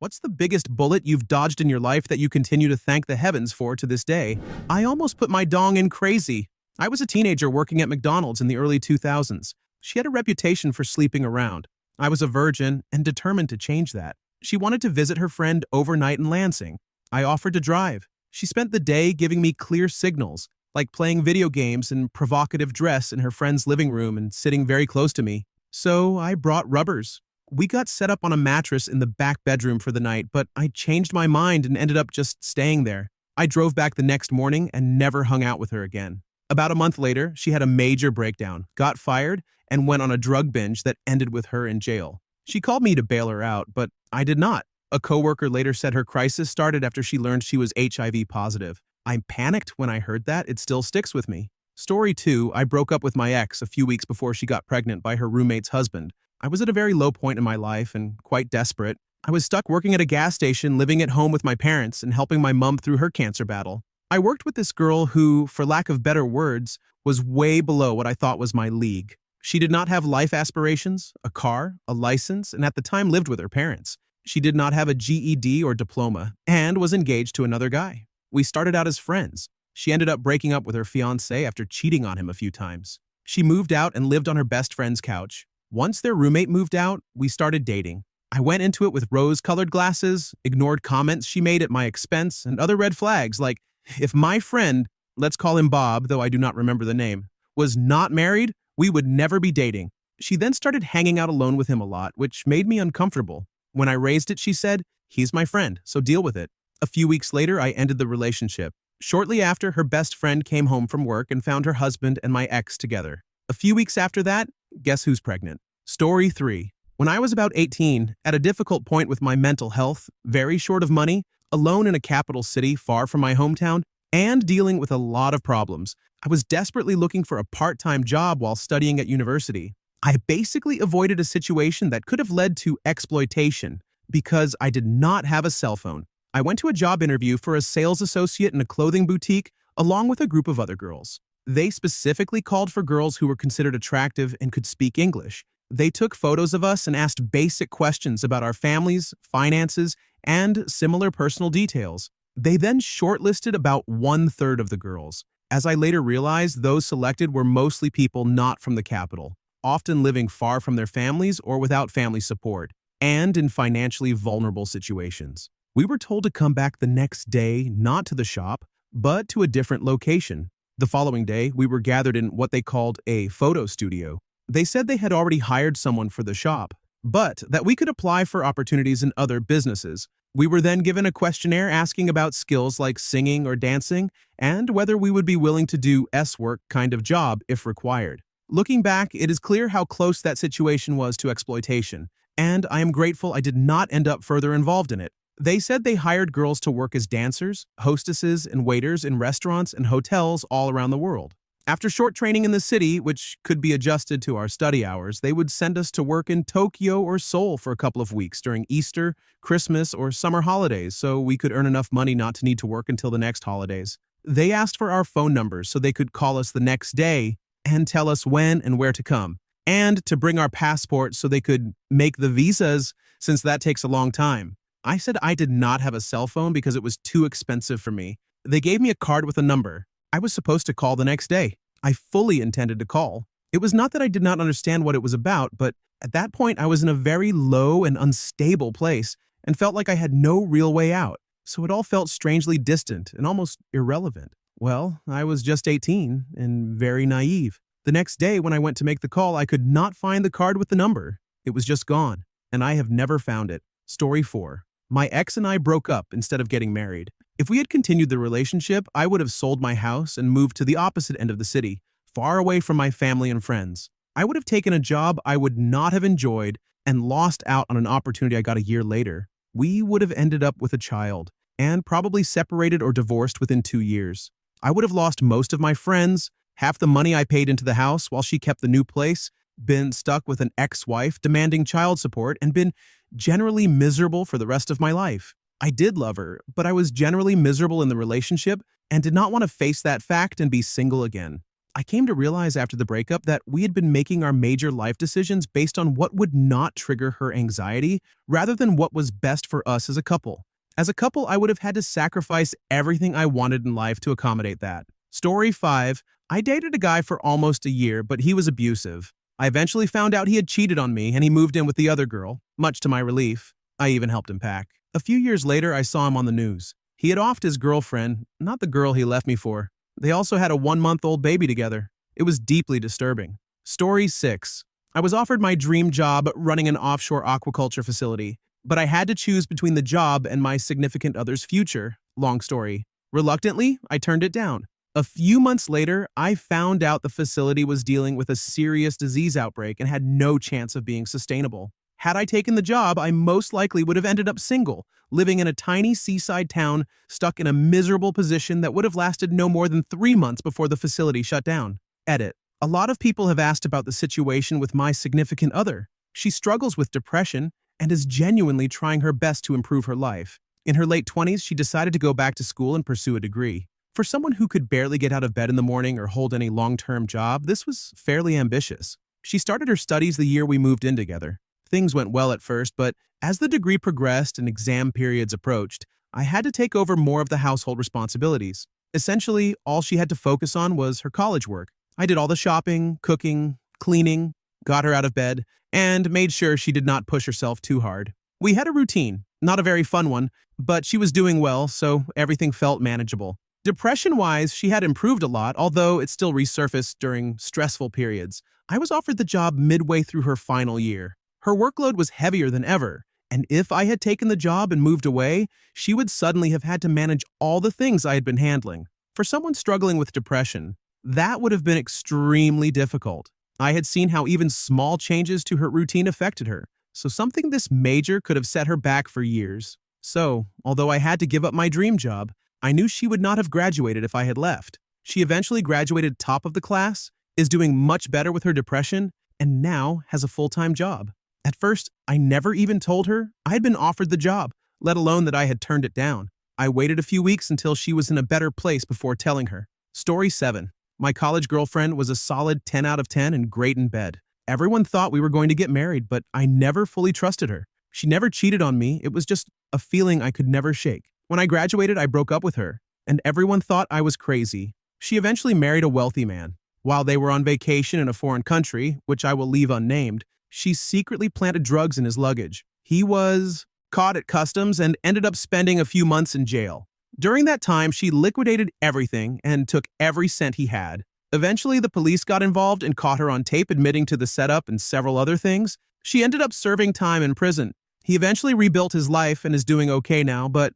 What's the biggest bullet you've dodged in your life that you continue to thank the heavens for to this day? I almost put my dong in crazy. I was a teenager working at McDonald's in the early 2000s. She had a reputation for sleeping around. I was a virgin and determined to change that. She wanted to visit her friend overnight in Lansing. I offered to drive. She spent the day giving me clear signals, like playing video games in provocative dress in her friend's living room and sitting very close to me. So I brought rubbers. We got set up on a mattress in the back bedroom for the night, but I changed my mind and ended up just staying there. I drove back the next morning and never hung out with her again. About a month later, she had a major breakdown, got fired, and went on a drug binge that ended with her in jail. She called me to bail her out, but I did not. A coworker later said her crisis started after she learned she was HIV positive. I panicked when I heard that. It still sticks with me. Story 2, I broke up with my ex a few weeks before she got pregnant by her roommate's husband. I was at a very low point in my life and quite desperate. I was stuck working at a gas station, living at home with my parents, and helping my mom through her cancer battle. I worked with this girl who, for lack of better words, was way below what I thought was my league. She did not have life aspirations, a car, a license, and at the time lived with her parents. She did not have a GED or diploma, and was engaged to another guy. We started out as friends. She ended up breaking up with her fiancé after cheating on him a few times. She moved out and lived on her best friend's couch. Once their roommate moved out, we started dating. I went into it with rose-colored glasses, ignored comments she made at my expense, and other red flags like, if my friend, let's call him Bob, though I do not remember the name, was not married, we would never be dating. She then started hanging out alone with him a lot, which made me uncomfortable. When I raised it, she said, he's my friend, so deal with it. A few weeks later, I ended the relationship. Shortly after, her best friend came home from work and found her husband and my ex together. A few weeks after that, guess who's pregnant? Story 3. When I was about 18, at a difficult point with my mental health, very short of money, alone in a capital city far from my hometown, and dealing with a lot of problems, I was desperately looking for a part-time job while studying at university. I basically avoided a situation that could have led to exploitation because I did not have a cell phone. I went to a job interview for a sales associate in a clothing boutique along with a group of other girls. They specifically called for girls who were considered attractive and could speak English. They took photos of us and asked basic questions about our families, finances, and similar personal details. They then shortlisted about 1/3 of the girls. As I later realized, those selected were mostly people not from the capital, often living far from their families or without family support, and in financially vulnerable situations. We were told to come back the next day, not to the shop, but to a different location. The following day, we were gathered in what they called a photo studio. They said they had already hired someone for the shop, but that we could apply for opportunities in other businesses. We were then given a questionnaire asking about skills like singing or dancing, and whether we would be willing to do S-work kind of job if required. Looking back, it is clear how close that situation was to exploitation, and I am grateful I did not end up further involved in it. They said they hired girls to work as dancers, hostesses, and waiters in restaurants and hotels all around the world. After short training in the city, which could be adjusted to our study hours, they would send us to work in Tokyo or Seoul for a couple of weeks during Easter, Christmas, or summer holidays so we could earn enough money not to need to work until the next holidays. They asked for our phone numbers so they could call us the next day and tell us when and where to come, and to bring our passports so they could make the visas since that takes a long time. I said I did not have a cell phone because it was too expensive for me. They gave me a card with a number. I was supposed to call the next day. I fully intended to call. It was not that I did not understand what it was about, but at that point I was in a very low and unstable place and felt like I had no real way out. So it all felt strangely distant and almost irrelevant. Well, I was just 18 and very naive. The next day when I went to make the call, I could not find the card with the number. It was just gone, and I have never found it. Story 4. My ex and I broke up instead of getting married. If we had continued the relationship, I would have sold my house and moved to the opposite end of the city, far away from my family and friends. I would have taken a job I would not have enjoyed and lost out on an opportunity I got a year later. We would have ended up with a child and probably separated or divorced within 2 years. I would have lost most of my friends, half the money I paid into the house while she kept the new place, been stuck with an ex-wife demanding child support, and been generally miserable for the rest of my life. I did love her, but I was generally miserable in the relationship and did not want to face that fact and be single again. I came to realize after the breakup that we had been making our major life decisions based on what would not trigger her anxiety rather than what was best for us as a couple. As a couple, I would have had to sacrifice everything I wanted in life to accommodate that. Story 5. I dated a guy for almost a year, but he was abusive. I eventually found out he had cheated on me and he moved in with the other girl, much to my relief. I even helped him pack. A few years later, I saw him on the news. He had offed his girlfriend, not the girl he left me for. They also had a 1-month-old baby together. It was deeply disturbing. Story 6. I was offered my dream job running an offshore aquaculture facility, but I had to choose between the job and my significant other's future. Long story. Reluctantly, I turned it down. A few months later, I found out the facility was dealing with a serious disease outbreak and had no chance of being sustainable. Had I taken the job, I most likely would have ended up single, living in a tiny seaside town, stuck in a miserable position that would have lasted no more than 3 months before the facility shut down. Edit. A lot of people have asked about the situation with my significant other. She struggles with depression and is genuinely trying her best to improve her life. In her late 20s, she decided to go back to school and pursue a degree. For someone who could barely get out of bed in the morning or hold any long-term job, this was fairly ambitious. She started her studies the year we moved in together. Things went well at first, but as the degree progressed and exam periods approached, I had to take over more of the household responsibilities. Essentially, all she had to focus on was her college work. I did all the shopping, cooking, cleaning, got her out of bed, and made sure she did not push herself too hard. We had a routine, not a very fun one, but she was doing well, so everything felt manageable. Depression-wise, she had improved a lot, although it still resurfaced during stressful periods. I was offered the job midway through her final year. Her workload was heavier than ever, and if I had taken the job and moved away, she would suddenly have had to manage all the things I had been handling. For someone struggling with depression, that would have been extremely difficult. I had seen how even small changes to her routine affected her, so something this major could have set her back for years. So, although I had to give up my dream job, I knew she would not have graduated if I had left. She eventually graduated top of the class, is doing much better with her depression, and now has a full-time job. At first, I never even told her I had been offered the job, let alone that I had turned it down. I waited a few weeks until she was in a better place before telling her. Story 7. My college girlfriend was a solid 10 out of 10 and great in bed. Everyone thought we were going to get married, but I never fully trusted her. She never cheated on me, it was just a feeling I could never shake. When I graduated, I broke up with her, and everyone thought I was crazy. She eventually married a wealthy man. While they were on vacation in a foreign country, which I will leave unnamed, she secretly planted drugs in his luggage. He was caught at customs and ended up spending a few months in jail. During that time, she liquidated everything and took every cent he had. Eventually, the police got involved and caught her on tape admitting to the setup and several other things. She ended up serving time in prison. He eventually rebuilt his life and is doing okay now, but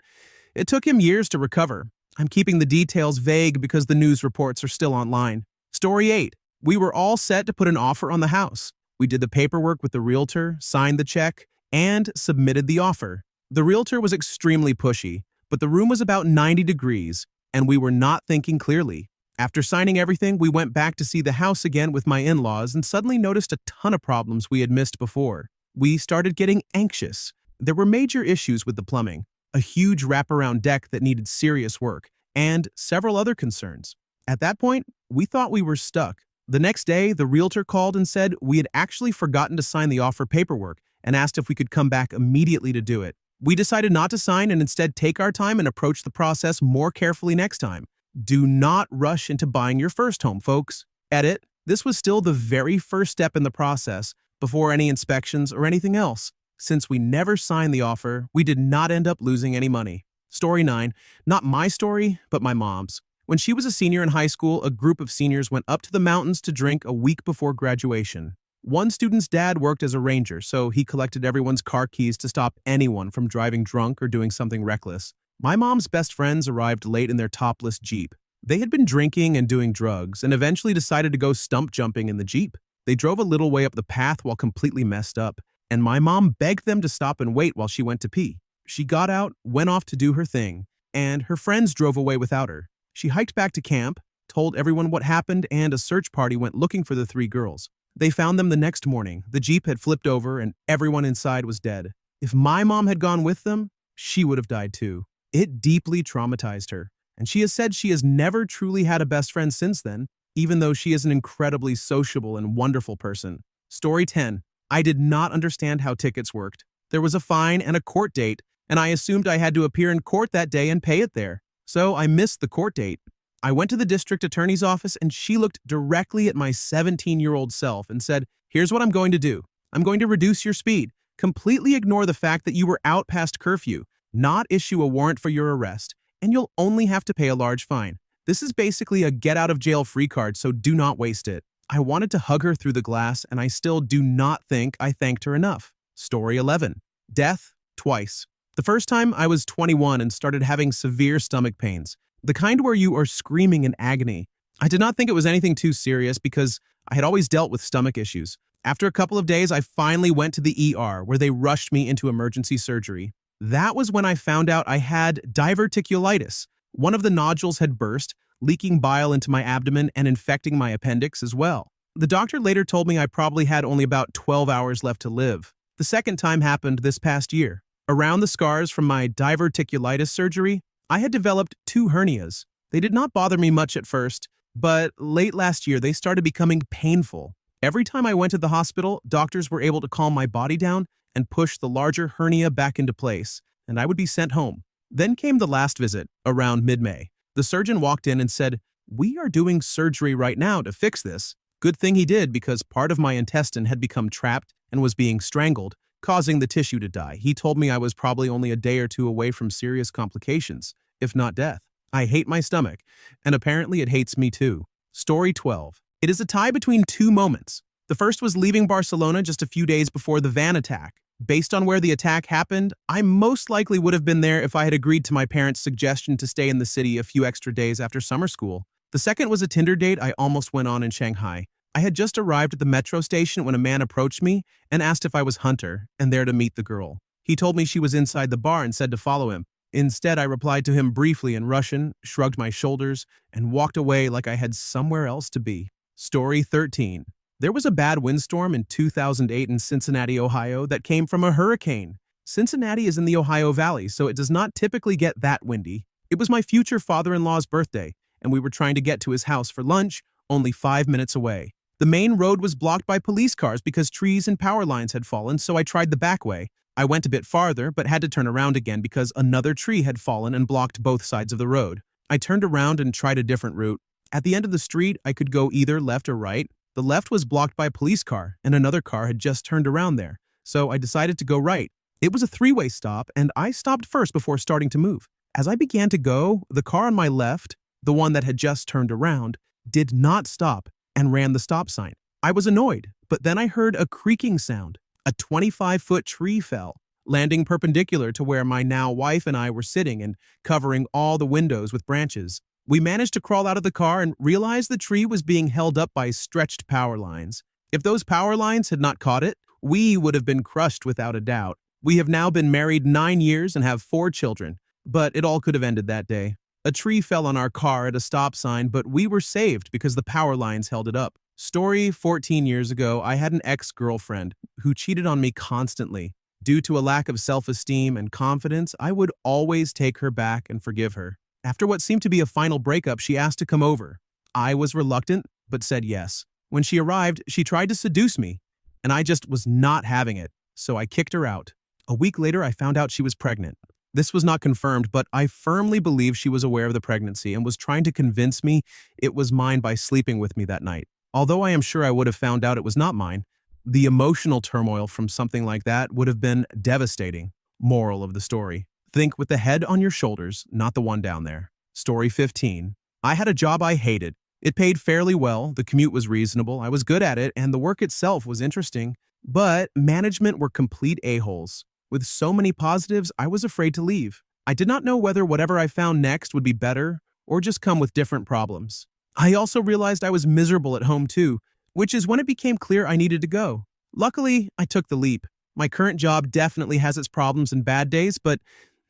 it took him years to recover. I'm keeping the details vague because the news reports are still online. Story 8. We were all set to put an offer on the house. We did the paperwork with the realtor, signed the check, and submitted the offer. The realtor was extremely pushy, but the room was about 90 degrees, and we were not thinking clearly. After signing everything, we went back to see the house again with my in-laws and suddenly noticed a ton of problems we had missed before. We started getting anxious. There were major issues with the plumbing, a huge wraparound deck that needed serious work, and several other concerns. At that point, we thought we were stuck. The next day, the realtor called and said we had actually forgotten to sign the offer paperwork and asked if we could come back immediately to do it. We decided not to sign and instead take our time and approach the process more carefully next time. Do not rush into buying your first home, folks. Edit. This was still the very first step in the process, before any inspections or anything else. Since we never signed the offer, we did not end up losing any money. Story 9. Not my story, but my mom's. When she was a senior in high school, a group of seniors went up to the mountains to drink a week before graduation. One student's dad worked as a ranger, so he collected everyone's car keys to stop anyone from driving drunk or doing something reckless. My mom's best friends arrived late in their topless Jeep. They had been drinking and doing drugs and eventually decided to go stump jumping in the Jeep. They drove a little way up the path while completely messed up, and my mom begged them to stop and wait while she went to pee. She got out, went off to do her thing, and her friends drove away without her. She hiked back to camp, told everyone what happened, and a search party went looking for the 3 girls. They found them the next morning. The Jeep had flipped over and everyone inside was dead. If my mom had gone with them, she would have died too. It deeply traumatized her, and she has said she has never truly had a best friend since then. even though she is an incredibly sociable and wonderful person. Story 10. I did not understand how tickets worked. There was a fine and a court date, and I assumed I had to appear in court that day and pay it there. So I missed the court date. I went to the district attorney's office and she looked directly at my 17-year-old self and said, "Here's what I'm going to do. I'm going to reduce your speed, completely ignore the fact that you were out past curfew, not issue a warrant for your arrest, and you'll only have to pay a large fine. This is basically a get-out-of-jail-free card, so do not waste it." I wanted to hug her through the glass, and I still do not think I thanked her enough. Story 11. Death twice. The first time I was 21 and started having severe stomach pains, the kind where you are screaming in agony. I did not think it was anything too serious because I had always dealt with stomach issues. After a couple of days, I finally went to the ER where they rushed me into emergency surgery. That was when I found out I had diverticulitis. One of the nodules had burst, leaking bile into my abdomen and infecting my appendix as well. The doctor later told me I probably had only about 12 hours left to live. The second time happened this past year. Around the scars from my diverticulitis surgery, I had developed 2 hernias. They did not bother me much at first, but late last year they started becoming painful. Every time I went to the hospital, doctors were able to calm my body down and push the larger hernia back into place, and I would be sent home. Then came the last visit, around mid-May. The surgeon walked in and said, "We are doing surgery right now to fix this." Good thing he did because part of my intestine had become trapped and was being strangled, causing the tissue to die. He told me I was probably only a day or 2 away from serious complications, if not death. I hate my stomach, and apparently it hates me too. Story 12. It is a tie between 2 moments. The first was leaving Barcelona just a few days before the van attack. Based on where the attack happened, I most likely would have been there if I had agreed to my parents' suggestion to stay in the city a few extra days after summer school. The second was a Tinder date I almost went on in Shanghai. I had just arrived at the metro station when a man approached me and asked if I was Hunter and there to meet the girl. He told me she was inside the bar and said to follow him. Instead, I replied to him briefly in Russian, shrugged my shoulders, and walked away like I had somewhere else to be. Story 13. There was a bad windstorm in 2008 in Cincinnati, Ohio that came from a hurricane. Cincinnati is in the Ohio Valley, so it does not typically get that windy. It was my future father-in-law's birthday, and we were trying to get to his house for lunch, only 5 minutes away. The main road was blocked by police cars because trees and power lines had fallen, so I tried the back way. I went a bit farther, but had to turn around again because another tree had fallen and blocked both sides of the road. I turned around and tried a different route. At the end of the street, I could go either left or right. The left was blocked by a police car, and another car had just turned around there, so I decided to go right. It was a 3-way stop, and I stopped first before starting to move. As I began to go, the car on my left, the one that had just turned around, did not stop and ran the stop sign. I was annoyed, but then I heard a creaking sound. A 25-foot tree fell, landing perpendicular to where my now wife and I were sitting and covering all the windows with branches. We managed to crawl out of the car and realized the tree was being held up by stretched power lines. If those power lines had not caught it, we would have been crushed without a doubt. We have now been married 9 years and have 4 children, but it all could have ended that day. A tree fell on our car at a stop sign, but we were saved because the power lines held it up. Story 14 years ago, I had an ex-girlfriend who cheated on me constantly. Due to a lack of self-esteem and confidence, I would always take her back and forgive her. After what seemed to be a final breakup, she asked to come over. I was reluctant, but said yes. When she arrived, she tried to seduce me, and I just was not having it, so I kicked her out. A week later, I found out she was pregnant. This was not confirmed, but I firmly believe she was aware of the pregnancy and was trying to convince me it was mine by sleeping with me that night. Although I am sure I would have found out it was not mine, the emotional turmoil from something like that would have been devastating. Moral of the story. Think with the head on your shoulders, not the one down there. Story 15. I had a job I hated. It paid fairly well, the commute was reasonable, I was good at it, and the work itself was interesting. But management were complete a-holes. With so many positives, I was afraid to leave. I did not know whether whatever I found next would be better or just come with different problems. I also realized I was miserable at home too, which is when it became clear I needed to go. Luckily, I took the leap. My current job definitely has its problems and bad days, but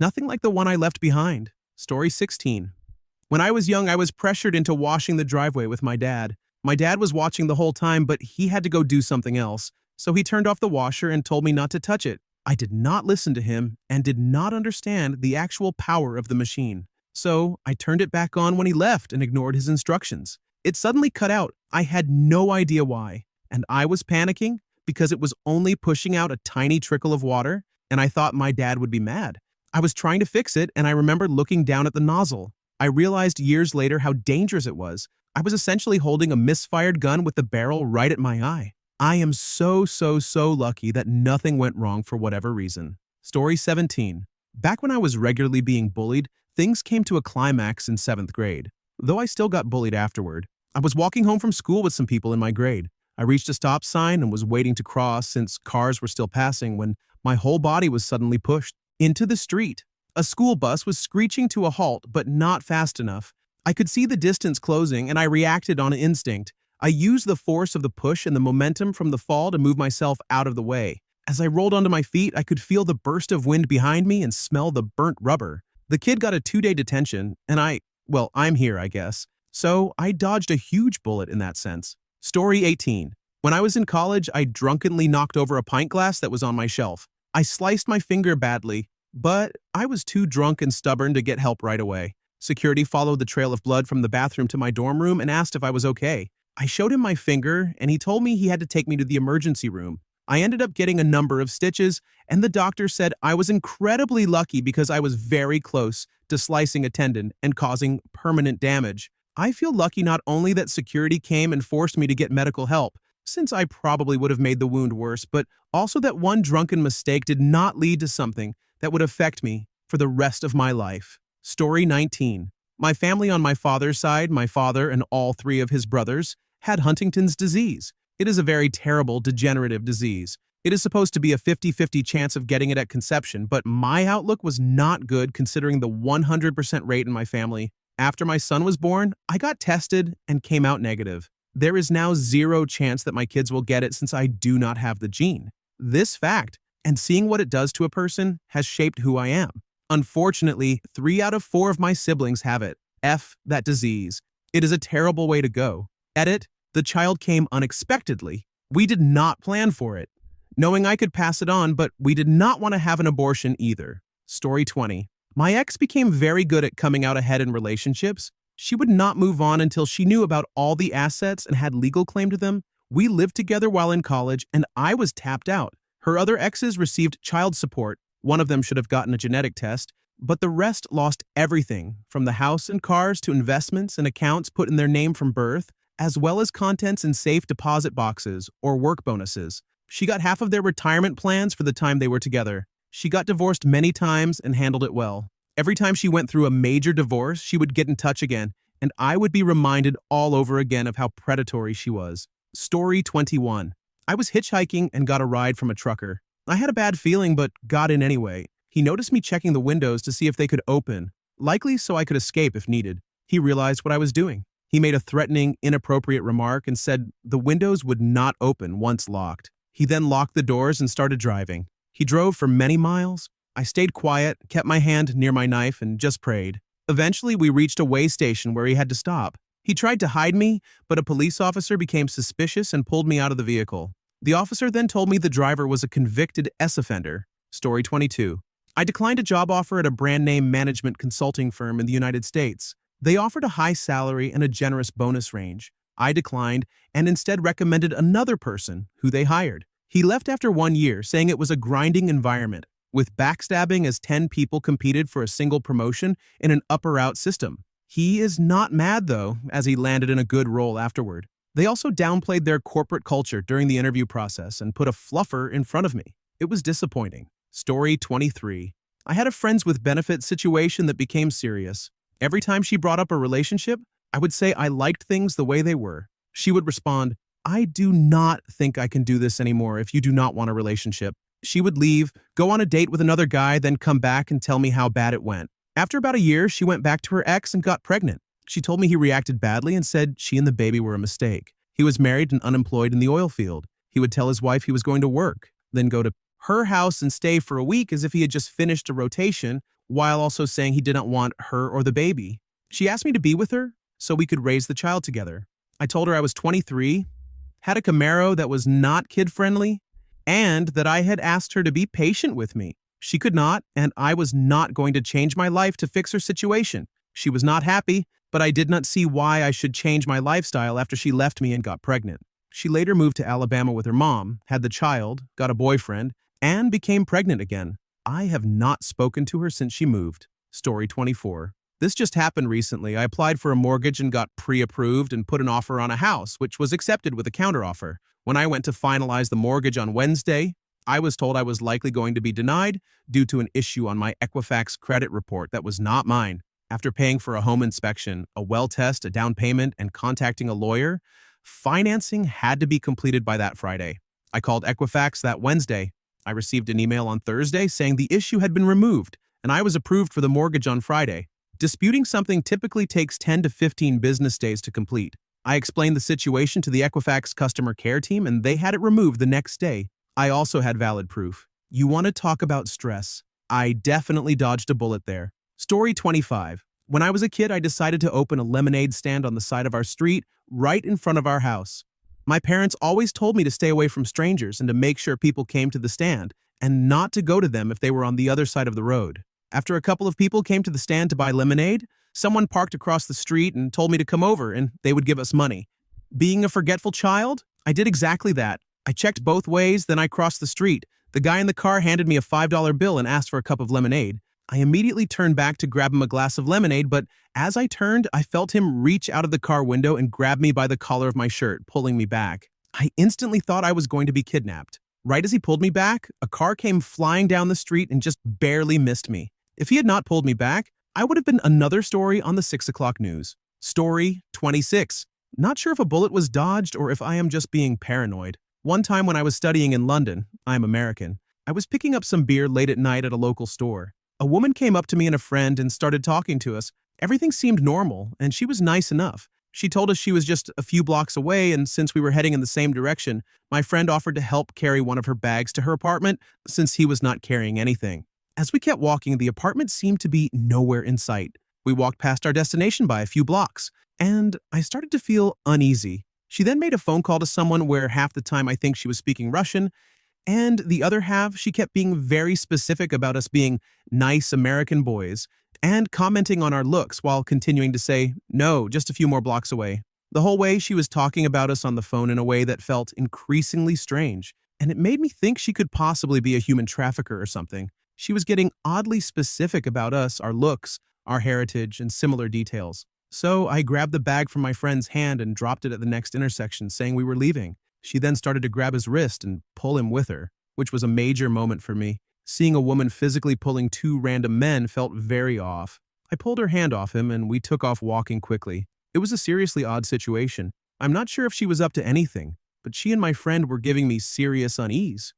nothing like the one I left behind. Story 16. When I was young, I was pressured into washing the driveway with my dad. My dad was watching the whole time, but he had to go do something else, so he turned off the washer and told me not to touch it. I did not listen to him and did not understand the actual power of the machine. So I turned it back on when he left and ignored his instructions. It suddenly cut out. I had no idea why, and I was panicking because it was only pushing out a tiny trickle of water, and I thought my dad would be mad. I was trying to fix it, and I remember looking down at the nozzle. I realized years later how dangerous it was. I was essentially holding a misfired gun with the barrel right at my eye. I am so lucky that nothing went wrong for whatever reason. Story 17. Back when I was regularly being bullied, things came to a climax in 7th grade. Though I still got bullied afterward. I was walking home from school with some people in my grade. I reached a stop sign and was waiting to cross since cars were still passing when my whole body was suddenly pushed into the street. A school bus was screeching to a halt, but not fast enough. I could see the distance closing, and I reacted on instinct. I used the force of the push and the momentum from the fall to move myself out of the way. As I rolled onto my feet, I could feel the burst of wind behind me and smell the burnt rubber. The kid got a 2-day detention, and I'm here, I guess. So I dodged a huge bullet in that sense. Story 18. When I was in college, I drunkenly knocked over a pint glass that was on my shelf. I sliced my finger badly, but I was too drunk and stubborn to get help right away. Security followed the trail of blood from the bathroom to my dorm room and asked if I was okay. I showed him my finger, and he told me he had to take me to the emergency room. I ended up getting a number of stitches, and the doctor said I was incredibly lucky because I was very close to slicing a tendon and causing permanent damage. I feel lucky not only that security came and forced me to get medical help, since I probably would have made the wound worse, but also that one drunken mistake did not lead to something that would affect me for the rest of my life. Story 19. My family on my father's side, my father and all 3 of his brothers, had Huntington's disease. It is a very terrible degenerative disease. It is supposed to be a 50-50 chance of getting it at conception, but my outlook was not good considering the 100% rate in my family. After my son was born, I got tested and came out negative. There is now 0 chance that my kids will get it since I do not have the gene. This fact, and seeing what it does to a person, has shaped who I am. Unfortunately, 3 out of 4 of my siblings have it. That disease. It is a terrible way to go. Edit, the child came unexpectedly. We did not plan for it. Knowing I could pass it on, but we did not want to have an abortion either. Story 20. My ex became very good at coming out ahead in relationships. She would not move on until she knew about all the assets and had legal claim to them. We lived together while in college, and I was tapped out. Her other exes received child support. One of them should have gotten a genetic test, but the rest lost everything, from the house and cars to investments and accounts put in their name from birth, as well as contents in safe deposit boxes or work bonuses. She got half of their retirement plans for the time they were together. She got divorced many times and handled it well. Every time she went through a major divorce, she would get in touch again, and I would be reminded all over again of how predatory she was. Story 21. I was hitchhiking and got a ride from a trucker. I had a bad feeling but got in anyway. He noticed me checking the windows to see if they could open, likely so I could escape if needed. He realized what I was doing. He made a threatening, inappropriate remark and said the windows would not open once locked. He then locked the doors and started driving. He drove for many miles. I stayed quiet, kept my hand near my knife, and just prayed. Eventually, we reached a way station where he had to stop. He tried to hide me, but a police officer became suspicious and pulled me out of the vehicle. The officer then told me the driver was a convicted S-offender. Story 22. I declined a job offer at a brand-name management consulting firm in the United States. They offered a high salary and a generous bonus range. I declined and instead recommended another person who they hired. He left after 1 year, saying it was a grinding environment, with backstabbing as 10 people competed for a single promotion in an up-or-out system. He is not mad, though, as he landed in a good role afterward. They also downplayed their corporate culture during the interview process and put a fluffer in front of me. It was disappointing. Story 23. I had a friends with benefits situation that became serious. Every time she brought up a relationship, I would say I liked things the way they were. She would respond, "I do not think I can do this anymore if you do not want a relationship." She would leave, go on a date with another guy, then come back and tell me how bad it went. After about a year, she went back to her ex and got pregnant. She told me he reacted badly and said she and the baby were a mistake. He was married and unemployed in the oil field. He would tell his wife he was going to work, then go to her house and stay for a week as if he had just finished a rotation, while also saying he didn't want her or the baby. She asked me to be with her so we could raise the child together. I told her I was 23, had a Camaro that was not kid-friendly, and that I had asked her to be patient with me. She could not, and I was not going to change my life to fix her situation. She was not happy, but I did not see why I should change my lifestyle after she left me and got pregnant. She later moved to Alabama with her mom, had the child, got a boyfriend, and became pregnant again. I have not spoken to her since she moved. Story 24. This just happened recently. I applied for a mortgage and got pre-approved and put an offer on a house, which was accepted with a counteroffer. When I went to finalize the mortgage on Wednesday, I was told I was likely going to be denied due to an issue on my Equifax credit report that was not mine. After paying for a home inspection, a well test, a down payment, and contacting a lawyer, financing had to be completed by that Friday. I called Equifax that Wednesday. I received an email on Thursday saying the issue had been removed, and I was approved for the mortgage on Friday. Disputing something typically takes 10 to 15 business days to complete. I explained the situation to the Equifax customer care team, and they had it removed the next day. I also had valid proof. You want to talk about stress? I definitely dodged a bullet there. Story 25. When I was a kid, I decided to open a lemonade stand on the side of our street, right in front of our house. My parents always told me to stay away from strangers and to make sure people came to the stand, and not to go to them if they were on the other side of the road. After a couple of people came to the stand to buy lemonade, someone parked across the street and told me to come over and they would give us money. Being a forgetful child, I did exactly that. I checked both ways, then I crossed the street. The guy in the car handed me a $5 bill and asked for a cup of lemonade. I immediately turned back to grab him a glass of lemonade, but as I turned, I felt him reach out of the car window and grab me by the collar of my shirt, pulling me back. I instantly thought I was going to be kidnapped. Right as he pulled me back, a car came flying down the street and just barely missed me. If he had not pulled me back, I would have been another story on the 6 o'clock news. Story 26. Not sure if a bullet was dodged or if I am just being paranoid. One time when I was studying in London, I'm American, I was picking up some beer late at night at a local store. A woman came up to me and a friend and started talking to us. Everything seemed normal, and she was nice enough. She told us she was just a few blocks away, and since we were heading in the same direction, my friend offered to help carry one of her bags to her apartment since he was not carrying anything. As we kept walking, the apartment seemed to be nowhere in sight. We walked past our destination by a few blocks, and I started to feel uneasy. She then made a phone call to someone where half the time I think she was speaking Russian, and the other half she kept being very specific about us being nice American boys and commenting on our looks while continuing to say, no, just a few more blocks away. The whole way she was talking about us on the phone in a way that felt increasingly strange, and it made me think she could possibly be a human trafficker or something. She was getting oddly specific about us, our looks, our heritage, and similar details. So I grabbed the bag from my friend's hand and dropped it at the next intersection, saying we were leaving. She then started to grab his wrist and pull him with her, which was a major moment for me. Seeing a woman physically pulling two random men felt very off. I pulled her hand off him and we took off walking quickly. It was a seriously odd situation. I'm not sure if she was up to anything, but she and my friend were giving me serious unease.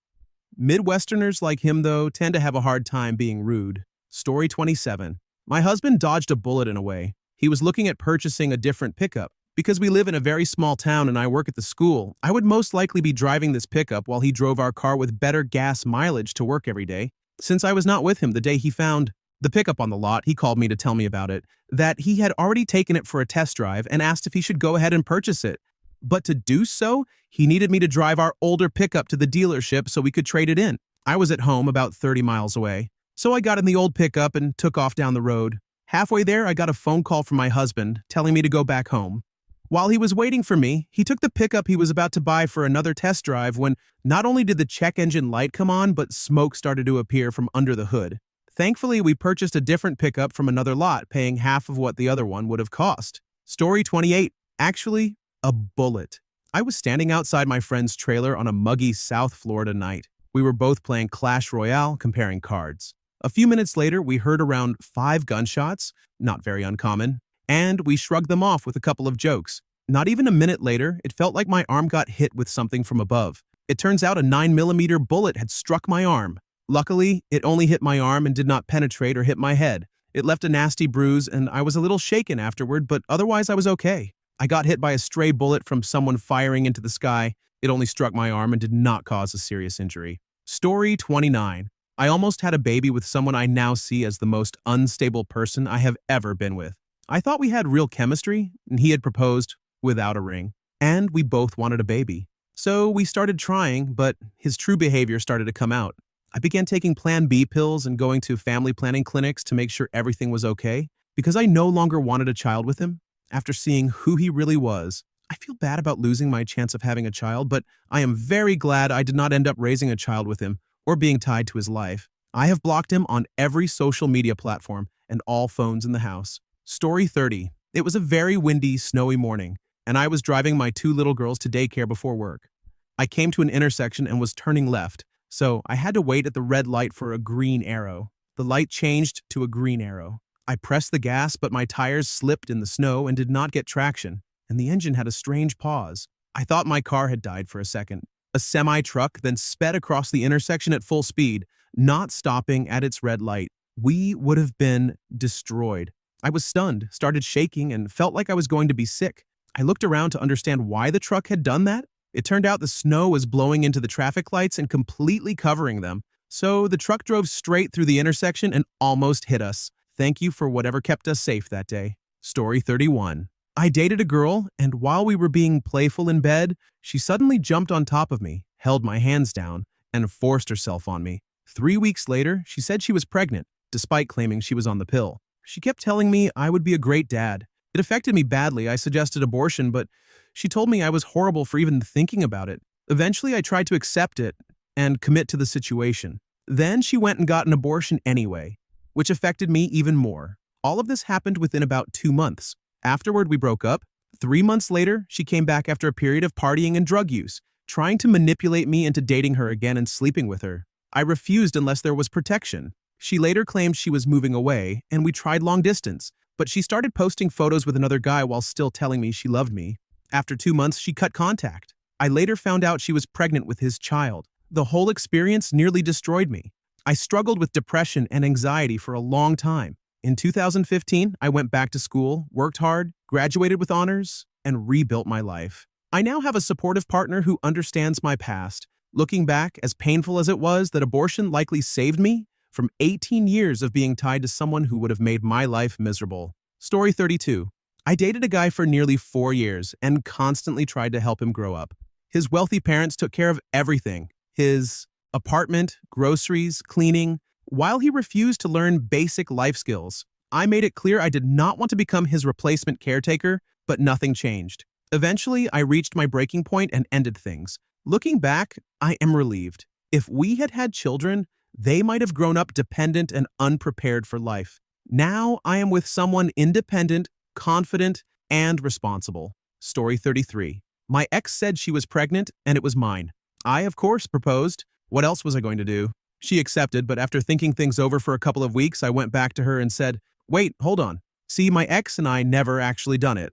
Midwesterners like him, though, tend to have a hard time being rude. Story 27. My husband dodged a bullet in a way. He was looking at purchasing a different pickup. Because we live in a very small town and I work at the school, I would most likely be driving this pickup while he drove our car with better gas mileage to work every day. Since I was not with him the day he found the pickup on the lot, he called me to tell me about it, that he had already taken it for a test drive and asked if he should go ahead and purchase it. But to do so, he needed me to drive our older pickup to the dealership so we could trade it in. I was at home about 30 miles away, so I got in the old pickup and took off down the road. Halfway there, I got a phone call from my husband telling me to go back home. While he was waiting for me, he took the pickup he was about to buy for another test drive when not only did the check engine light come on, but smoke started to appear from under the hood. Thankfully, we purchased a different pickup from another lot, paying half of what the other one would have cost. Story 28. Actually, a bullet. I was standing outside my friend's trailer on a muggy South Florida night. We were both playing Clash Royale, comparing cards. A few minutes later, we heard around 5 gunshots, not very uncommon, and we shrugged them off with a couple of jokes. Not even a minute later, it felt like my arm got hit with something from above. It turns out a 9mm bullet had struck my arm. Luckily, it only hit my arm and did not penetrate or hit my head. It left a nasty bruise and I was a little shaken afterward, but otherwise I was okay. I got hit by a stray bullet from someone firing into the sky. It only struck my arm and did not cause a serious injury. Story 29. I almost had a baby with someone I now see as the most unstable person I have ever been with. I thought we had real chemistry, and he had proposed without a ring, and we both wanted a baby. So we started trying, but his true behavior started to come out. I began taking Plan B pills and going to family planning clinics to make sure everything was okay, because I no longer wanted a child with him. After seeing who he really was, I feel bad about losing my chance of having a child, but I am very glad I did not end up raising a child with him or being tied to his life. I have blocked him on every social media platform and all phones in the house. Story 30. It was a very windy, snowy morning, and I was driving my two little girls to daycare before work. I came to an intersection and was turning left, so I had to wait at the red light for a green arrow. The light changed to a green arrow. I pressed the gas, but my tires slipped in the snow and did not get traction, and the engine had a strange pause. I thought my car had died for a second. A semi-truck then sped across the intersection at full speed, not stopping at its red light. We would have been destroyed. I was stunned, started shaking, and felt like I was going to be sick. I looked around to understand why the truck had done that. It turned out the snow was blowing into the traffic lights and completely covering them. So the truck drove straight through the intersection and almost hit us. Thank you for whatever kept us safe that day. Story 31. I dated a girl, and while we were being playful in bed, she suddenly jumped on top of me, held my hands down, and forced herself on me. 3 weeks later, she said she was pregnant, despite claiming she was on the pill. She kept telling me I would be a great dad. It affected me badly. I suggested abortion, but she told me I was horrible for even thinking about it. Eventually, I tried to accept it and commit to the situation. Then she went and got an abortion anyway, which affected me even more. All of this happened within about 2 months. Afterward, we broke up. 3 months later, she came back after a period of partying and drug use, trying to manipulate me into dating her again and sleeping with her. I refused unless there was protection. She later claimed she was moving away, and we tried long distance, but she started posting photos with another guy while still telling me she loved me. After 2 months, she cut contact. I later found out she was pregnant with his child. The whole experience nearly destroyed me. I struggled with depression and anxiety for a long time. In 2015, I went back to school, worked hard, graduated with honors, and rebuilt my life. I now have a supportive partner who understands my past. Looking back, as painful as it was, that abortion likely saved me from 18 years of being tied to someone who would have made my life miserable. Story 32. I dated a guy for nearly 4 years and constantly tried to help him grow up. His wealthy parents took care of everything: his apartment, groceries, cleaning. While he refused to learn basic life skills, I made it clear I did not want to become his replacement caretaker, but nothing changed. Eventually, I reached my breaking point and ended things. Looking back, I am relieved. If we had had children, they might have grown up dependent and unprepared for life. Now I am with someone independent, confident, and responsible. Story 33. My ex said she was pregnant and it was mine. I, of course, proposed. What else was I going to do? She accepted, but after thinking things over for a couple of weeks, I went back to her and said, "Wait, hold on. See, my ex and I never actually done it.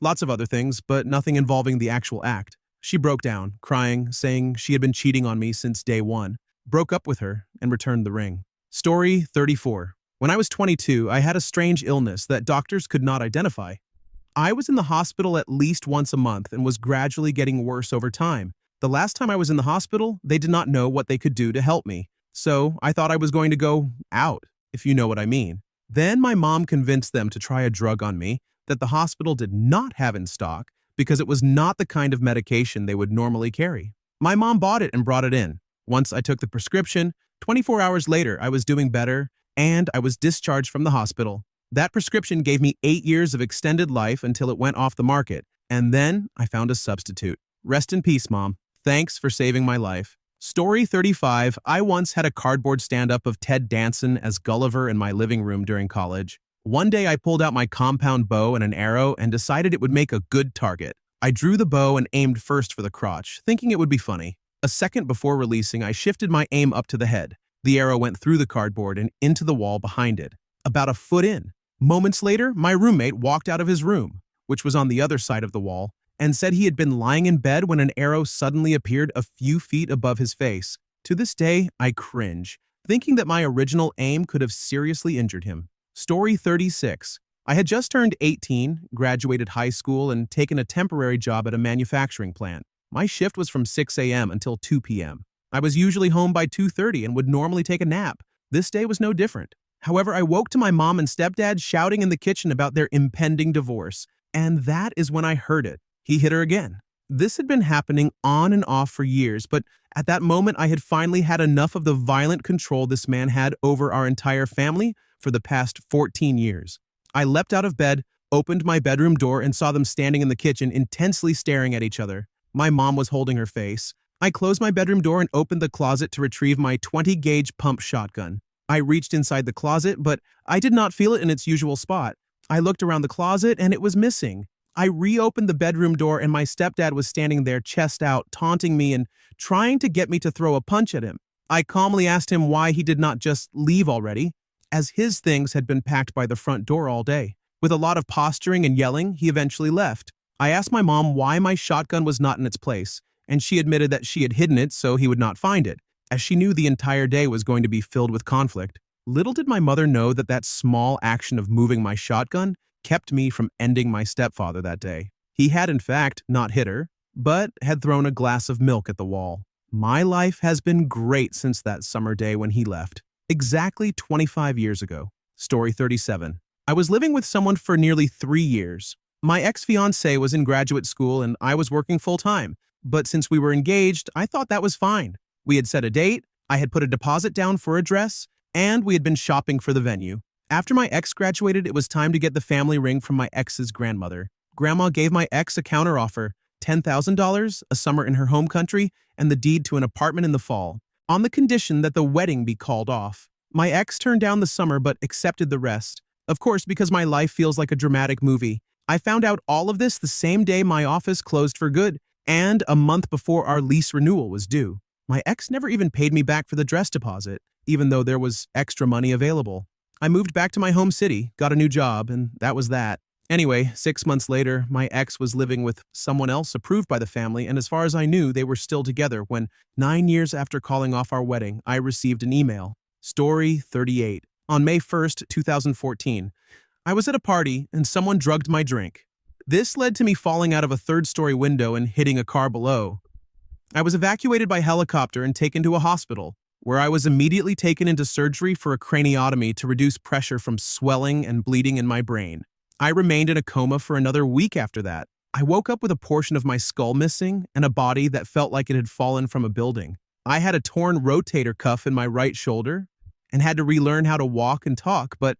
Lots of other things, but nothing involving the actual act." She broke down, crying, saying she had been cheating on me since day one, broke up with her, and returned the ring. Story 34. When I was 22, I had a strange illness that doctors could not identify. I was in the hospital at least once a month and was gradually getting worse over time. The last time I was in the hospital, they did not know what they could do to help me. So I thought I was going to go out, if you know what I mean. Then my mom convinced them to try a drug on me that the hospital did not have in stock because it was not the kind of medication they would normally carry. My mom bought it and brought it in. Once I took the prescription, 24 hours later I was doing better and I was discharged from the hospital. That prescription gave me 8 years of extended life until it went off the market, and then I found a substitute. Rest in peace, Mom. Thanks for saving my life. Story 35. I once had a cardboard stand-up of Ted Danson as Gulliver in my living room during college. One day I pulled out my compound bow and an arrow and decided it would make a good target. I drew the bow and aimed first for the crotch, thinking it would be funny. A second before releasing, I shifted my aim up to the head. The arrow went through the cardboard and into the wall behind it, about a foot in. Moments later, my roommate walked out of his room, which was on the other side of the wall, and said he had been lying in bed when an arrow suddenly appeared a few feet above his face. To this day, I cringe, thinking that my original aim could have seriously injured him. Story 36. I had just turned 18, graduated high school, and taken a temporary job at a manufacturing plant. My shift was from 6 a.m. until 2 p.m. I was usually home by 2:30 and would normally take a nap. This day was no different. However, I woke to my mom and stepdad shouting in the kitchen about their impending divorce, and that is when I heard it. He hit her again. This had been happening on and off for years, but at that moment I had finally had enough of the violent control this man had over our entire family for the past 14 years. I leapt out of bed, opened my bedroom door and saw them standing in the kitchen intensely staring at each other. My mom was holding her face. I closed my bedroom door and opened the closet to retrieve my 20-gauge pump shotgun. I reached inside the closet, but I did not feel it in its usual spot. I looked around the closet and it was missing. I reopened the bedroom door and my stepdad was standing there chest out, taunting me and trying to get me to throw a punch at him. I calmly asked him why he did not just leave already, as his things had been packed by the front door all day. With a lot of posturing and yelling, he eventually left. I asked my mom why my shotgun was not in its place, and she admitted that she had hidden it so he would not find it, as she knew the entire day was going to be filled with conflict. Little did my mother know that that small action of moving my shotgun kept me from ending my stepfather that day. He had, in fact, not hit her, but had thrown a glass of milk at the wall. My life has been great since that summer day when he left. Exactly 25 years ago. Story 37. I was living with someone for nearly 3 years. My ex-fiancé was in graduate school and I was working full-time, but since we were engaged, I thought that was fine. We had set a date, I had put a deposit down for a dress, and we had been shopping for the venue. After my ex graduated, it was time to get the family ring from my ex's grandmother. Grandma gave my ex a counteroffer, $10,000, a summer in her home country, and the deed to an apartment in the fall, on the condition that the wedding be called off. My ex turned down the summer but accepted the rest. Of course, because my life feels like a dramatic movie. I found out all of this the same day my office closed for good, and a month before our lease renewal was due. My ex never even paid me back for the dress deposit, even though there was extra money available. I moved back to my home city, got a new job, and that was that. Anyway, 6 months later, my ex was living with someone else approved by the family, and as far as I knew, they were still together when, 9 years after calling off our wedding, I received an email. Story 38. On May 1st, 2014, I was at a party and someone drugged my drink. This led to me falling out of a third-story window and hitting a car below. I was evacuated by helicopter and taken to a hospital, where I was immediately taken into surgery for a craniotomy to reduce pressure from swelling and bleeding in my brain. I remained in a coma for another week after that. I woke up with a portion of my skull missing and a body that felt like it had fallen from a building. I had a torn rotator cuff in my right shoulder and had to relearn how to walk and talk, but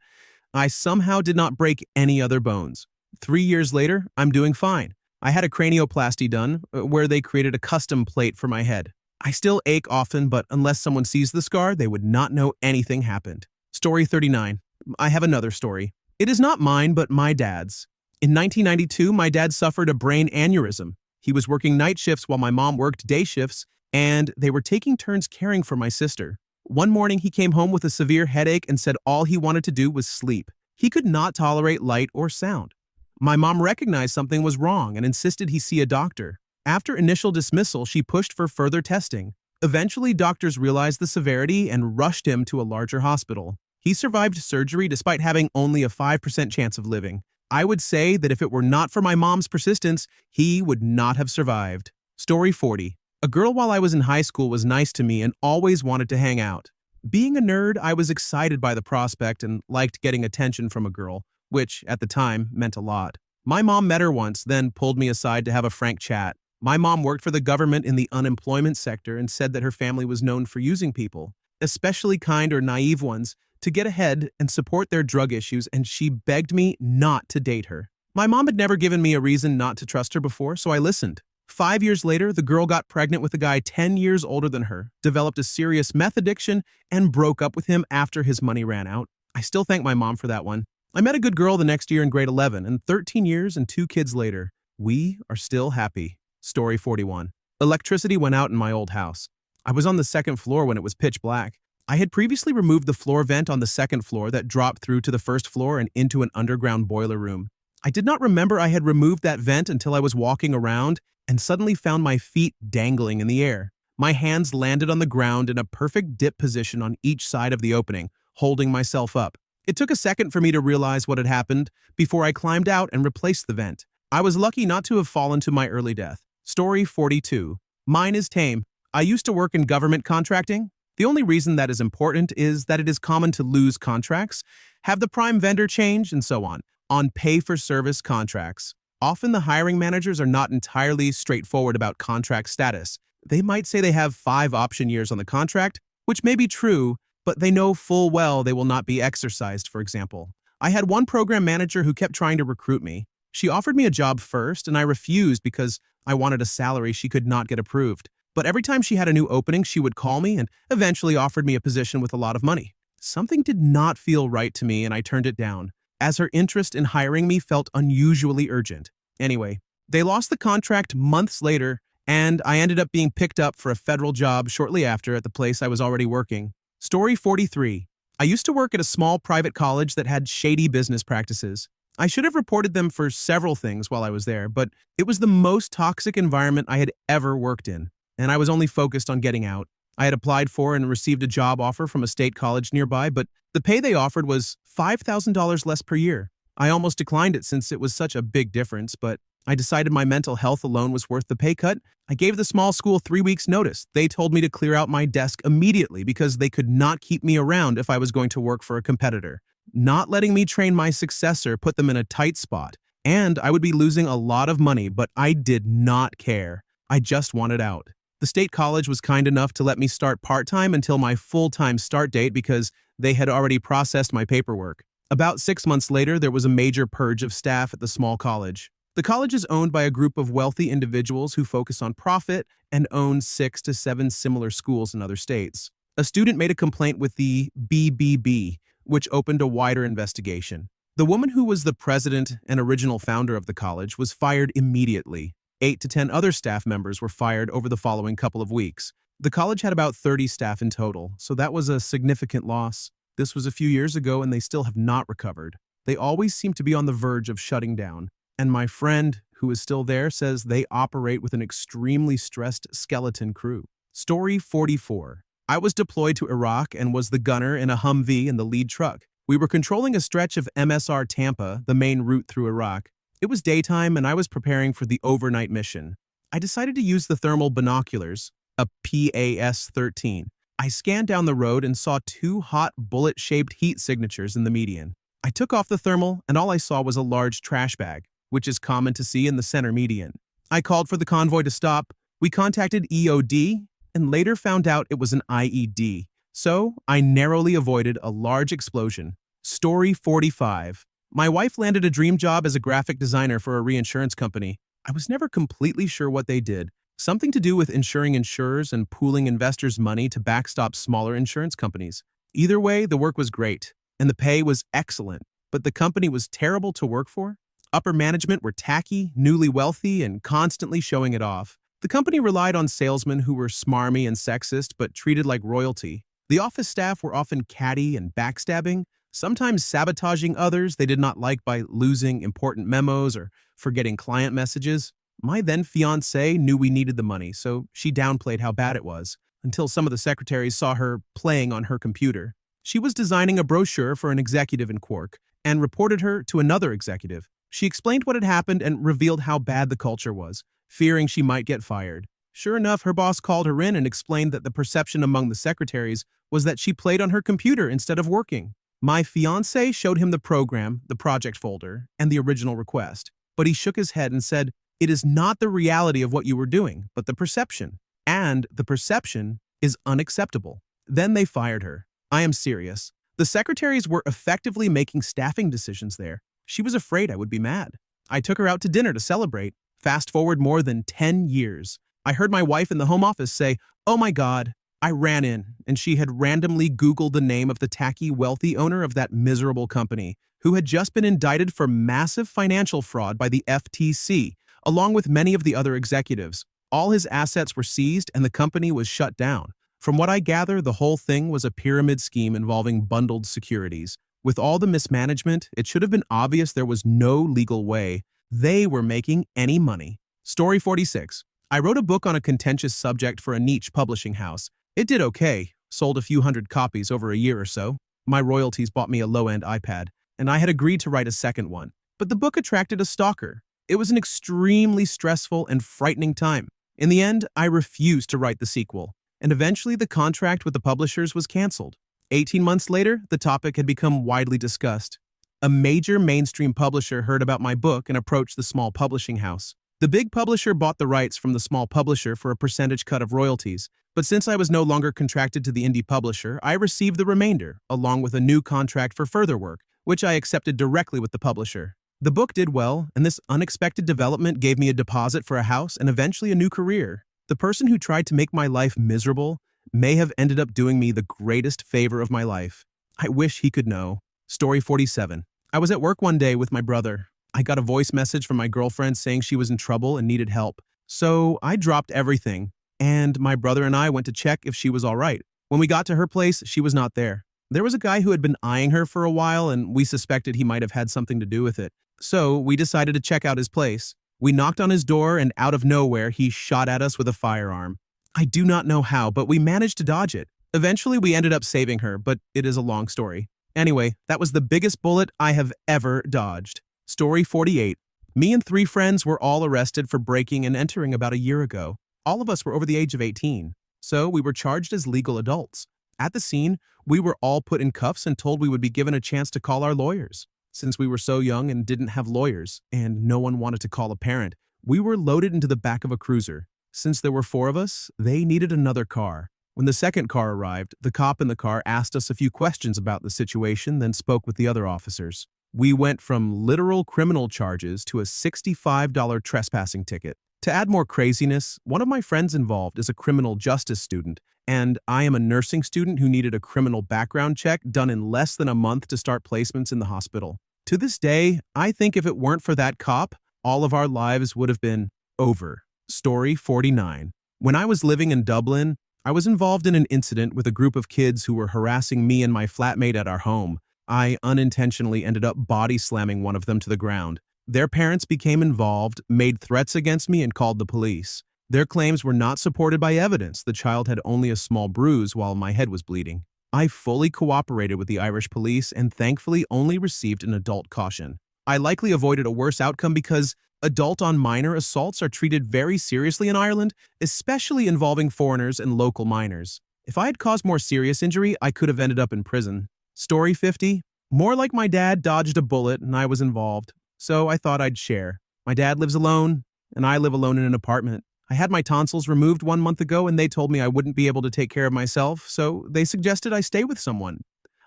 I somehow did not break any other bones. 3 years later, I'm doing fine. I had a cranioplasty done, where they created a custom plate for my head. I still ache often, but unless someone sees the scar, they would not know anything happened. Story 39. I have another story. It is not mine, but my dad's. In 1992, my dad suffered a brain aneurysm. He was working night shifts while my mom worked day shifts, and they were taking turns caring for my sister. One morning, he came home with a severe headache and said all he wanted to do was sleep. He could not tolerate light or sound. My mom recognized something was wrong and insisted he see a doctor. After initial dismissal, she pushed for further testing. Eventually, doctors realized the severity and rushed him to a larger hospital. He survived surgery despite having only a 5% chance of living. I would say that if it were not for my mom's persistence, he would not have survived. Story 40. A girl while I was in high school was nice to me and always wanted to hang out. Being a nerd, I was excited by the prospect and liked getting attention from a girl, which, at the time, meant a lot. My mom met her once, then pulled me aside to have a frank chat. My mom worked for the government in the unemployment sector and said that her family was known for using people, especially kind or naive ones, to get ahead and support their drug issues, and she begged me not to date her. My mom had never given me a reason not to trust her before, so I listened. 5 years later, the girl got pregnant with a guy 10 years older than her, developed a serious meth addiction, and broke up with him after his money ran out. I still thank my mom for that one. I met a good girl the next year in grade 11, and 13 years and 2 kids later, we are still happy. Story 41. Electricity went out in my old house. I was on the second floor when it was pitch black. I had previously removed the floor vent on the second floor that dropped through to the first floor and into an underground boiler room. I did not remember I had removed that vent until I was walking around and suddenly found my feet dangling in the air. My hands landed on the ground in a perfect dip position on each side of the opening, holding myself up. It took a second for me to realize what had happened before I climbed out and replaced the vent. I was lucky not to have fallen to my early death. Story 42. Mine is tame. I used to work in government contracting. The only reason that is important is that it is common to lose contracts, have the prime vendor change, and so on pay-for-service contracts. Often the hiring managers are not entirely straightforward about contract status. They might say they have 5 option years on the contract, which may be true, but they know full well they will not be exercised, for example. I had one program manager who kept trying to recruit me. She offered me a job first, and I refused because I wanted a salary she could not get approved. But every time she had a new opening, she would call me and eventually offered me a position with a lot of money. Something did not feel right to me, and I turned it down, as her interest in hiring me felt unusually urgent. Anyway, they lost the contract months later, and I ended up being picked up for a federal job shortly after at the place I was already working. Story 43. I used to work at a small private college that had shady business practices. I should have reported them for several things while I was there, but it was the most toxic environment I had ever worked in, and I was only focused on getting out. I had applied for and received a job offer from a state college nearby, but the pay they offered was $5,000 less per year. I almost declined it since it was such a big difference, but I decided my mental health alone was worth the pay cut. I gave the small school 3 weeks' notice. They told me to clear out my desk immediately because they could not keep me around if I was going to work for a competitor. Not letting me train my successor put them in a tight spot, and I would be losing a lot of money, but I did not care. I just wanted out. The state college was kind enough to let me start part-time until my full-time start date because they had already processed my paperwork. About 6 months later, there was a major purge of staff at the small college. The college is owned by a group of wealthy individuals who focus on profit and own 6 to 7 similar schools in other states. A student made a complaint with the BBB, which opened a wider investigation. The woman who was the president and original founder of the college was fired immediately. 8 to 10 other staff members were fired over the following couple of weeks. The college had about 30 staff in total, so that was a significant loss. This was a few years ago and they still have not recovered. They always seem to be on the verge of shutting down. And my friend, who is still there, says they operate with an extremely stressed skeleton crew. Story 44. I was deployed to Iraq and was the gunner in a Humvee in the lead truck. We were controlling a stretch of MSR Tampa, the main route through Iraq. It was daytime and I was preparing for the overnight mission. I decided to use the thermal binoculars, a PAS-13. I scanned down the road and saw 2 hot bullet-shaped heat signatures in the median. I took off the thermal and all I saw was a large trash bag, which is common to see in the center median. I called for the convoy to stop. We contacted EOD and later found out it was an IED. So I narrowly avoided a large explosion. Story 45. My wife landed a dream job as a graphic designer for a reinsurance company. I was never completely sure what they did. Something to do with insuring insurers and pooling investors' money to backstop smaller insurance companies. Either way, the work was great, and the pay was excellent, but the company was terrible to work for. Upper management were tacky, newly wealthy, and constantly showing it off. The company relied on salesmen who were smarmy and sexist but treated like royalty. The office staff were often catty and backstabbing, sometimes sabotaging others they did not like by losing important memos or forgetting client messages. My then-fiancée knew we needed the money, so she downplayed how bad it was, until some of the secretaries saw her playing on her computer. She was designing a brochure for an executive in Quark and reported her to another executive. She explained what had happened and revealed how bad the culture was, fearing she might get fired. Sure enough, her boss called her in and explained that the perception among the secretaries was that she played on her computer instead of working. My fiancé showed him the program, the project folder, and the original request, but he shook his head and said, "It is not the reality of what you were doing, but the perception. And the perception is unacceptable." Then they fired her. I am serious. The secretaries were effectively making staffing decisions there. She was afraid I would be mad. I took her out to dinner to celebrate. Fast forward more than 10 years. I heard my wife in the home office say, "Oh my God." I ran in, and she had randomly Googled the name of the tacky, wealthy owner of that miserable company, who had just been indicted for massive financial fraud by the FTC, along with many of the other executives. All his assets were seized and the company was shut down. From what I gather, the whole thing was a pyramid scheme involving bundled securities. With all the mismanagement, it should have been obvious there was no legal way they were making any money. Story 46. I wrote a book on a contentious subject for a niche publishing house. It did okay, sold a few hundred copies over a year or so. My royalties bought me a low-end iPad, and I had agreed to write a second one. But the book attracted a stalker. It was an extremely stressful and frightening time. In the end, I refused to write the sequel, and eventually the contract with the publishers was canceled. 18 months later, the topic had become widely discussed. A major mainstream publisher heard about my book and approached the small publishing house. The big publisher bought the rights from the small publisher for a percentage cut of royalties, but since I was no longer contracted to the indie publisher, I received the remainder, along with a new contract for further work, which I accepted directly with the publisher. The book did well, and this unexpected development gave me a deposit for a house and eventually a new career. The person who tried to make my life miserable may have ended up doing me the greatest favor of my life. I wish he could know. Story 47. I was at work one day with my brother. I got a voice message from my girlfriend saying she was in trouble and needed help. So I dropped everything, and my brother and I went to check if she was all right. When we got to her place, she was not there. There was a guy who had been eyeing her for a while, and we suspected he might have had something to do with it. So we decided to check out his place. We knocked on his door, and out of nowhere, he shot at us with a firearm. I do not know how, but we managed to dodge it. Eventually, we ended up saving her, but it is a long story. Anyway, that was the biggest bullet I have ever dodged. Story 48. Me and 3 friends were all arrested for breaking and entering about a year ago. All of us were over the age of 18, so we were charged as legal adults. At the scene, we were all put in cuffs and told we would be given a chance to call our lawyers. Since we were so young and didn't have lawyers, and no one wanted to call a parent, we were loaded into the back of a cruiser. Since there were 4 of us, they needed another car. When the second car arrived, the cop in the car asked us a few questions about the situation, then spoke with the other officers. We went from literal criminal charges to a $65 trespassing ticket. To add more craziness, one of my friends involved is a criminal justice student, and I am a nursing student who needed a criminal background check done in less than a month to start placements in the hospital. To this day, I think if it weren't for that cop, all of our lives would have been over. Story 49. When I was living in Dublin, I was involved in an incident with a group of kids who were harassing me and my flatmate at our home. I unintentionally ended up body slamming one of them to the ground. Their parents became involved, made threats against me, and called the police. Their claims were not supported by evidence. The child had only a small bruise while my head was bleeding. I fully cooperated with the Irish police and thankfully only received an adult caution. I likely avoided a worse outcome because adult on minor assaults are treated very seriously in Ireland, especially involving foreigners and local minors. If I had caused more serious injury, I could have ended up in prison. Story 50. More like my dad dodged a bullet and I was involved, so I thought I'd share. My dad lives alone, and I live alone in an apartment. I had my tonsils removed 1 month ago and they told me I wouldn't be able to take care of myself, so they suggested I stay with someone.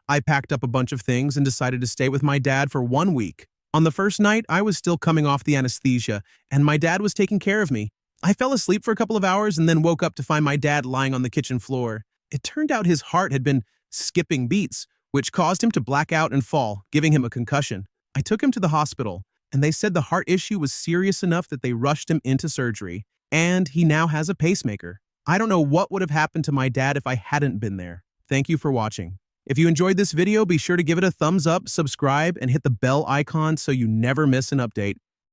I packed up a bunch of things and decided to stay with my dad for 1 week. On the first night, I was still coming off the anesthesia, and my dad was taking care of me. I fell asleep for a couple of hours and then woke up to find my dad lying on the kitchen floor. It turned out his heart had been skipping beats, which caused him to black out and fall, giving him a concussion. I took him to the hospital, and they said the heart issue was serious enough that they rushed him into surgery. And he now has a pacemaker. I don't know what would have happened to my dad if I hadn't been there. Thank you for watching. If you enjoyed this video, be sure to give it a thumbs up, subscribe, and hit the bell icon so you never miss an update.